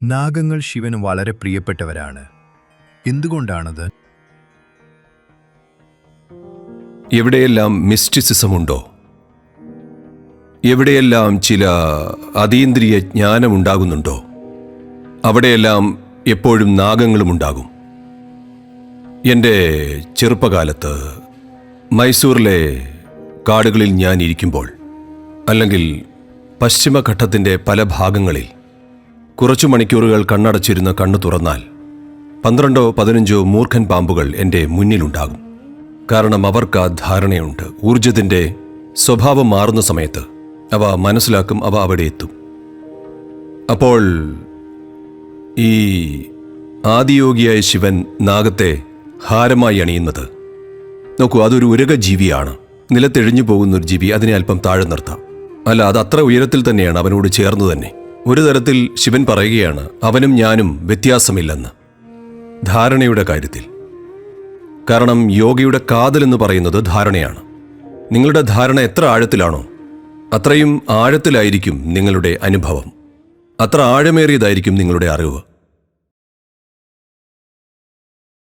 നാഗങ്ങൾ ശിവന് വളരെ പ്രിയപ്പെട്ടവരാണ്. എന്തുകൊണ്ടാണത്? എവിടെയെല്ലാം മിസ്റ്റിസിസമുണ്ടോ, എവിടെയെല്ലാം ചില അതീന്ദ്രിയ ജ്ഞാനമുണ്ടാകുന്നുണ്ടോ, അവിടെയെല്ലാം എപ്പോഴും നാഗങ്ങളുമുണ്ടാകും. എൻ്റെ ചെറുപ്പകാലത്ത് മൈസൂറിലെ കാടുകളിൽ ഞാൻ ഇരിക്കുമ്പോൾ, അല്ലെങ്കിൽ പശ്ചിമഘട്ടത്തിൻ്റെ പല ഭാഗങ്ങളിൽ കുറച്ചു മണിക്കൂറുകൾ കണ്ണടച്ചിരുന്ന് കണ്ണു തുറന്നാൽ 12-15 മൂർഖൻ പാമ്പുകൾ എൻ്റെ മുന്നിലുണ്ടാകും. കാരണം അവർക്ക് ആ ധാരണയുണ്ട്, ഊർജത്തിൻ്റെ സ്വഭാവം മാറുന്ന സമയത്ത് അവ മനസ്സിലാക്കും, അവ അവിടെ എത്തും. അപ്പോൾ ഈ ആദിയോഗിയായ ശിവൻ നാഗത്തെ ഹാരമായി അണിയുന്നത് നോക്കൂ, അതൊരു ഉരകജീവിയാണ്, നിലത്തെഴിഞ്ഞു പോകുന്നൊരു ജീവി. അതിനെ അല്പം താഴെ നിർത്താം. അല്ല, അത് അത്ര ഉയരത്തിൽ തന്നെയാണ്, അവനോട് ചേർന്ന് തന്നെ. ഒരു തരത്തിൽ ശിവൻ പറയുകയാണ്, അവനും ഞാനും വ്യത്യാസമില്ലെന്ന് ധാരണയുടെ കാര്യത്തിൽ. കാരണം യോഗയുടെ കാതലെന്ന് പറയുന്നത് ധാരണയാണ്. നിങ്ങളുടെ ധാരണ എത്ര ആഴത്തിലാണോ അത്രയും ആഴത്തിലായിരിക്കും നിങ്ങളുടെ അനുഭവം, അത്ര ആഴമേറിയതായിരിക്കും നിങ്ങളുടെ അറിവ്.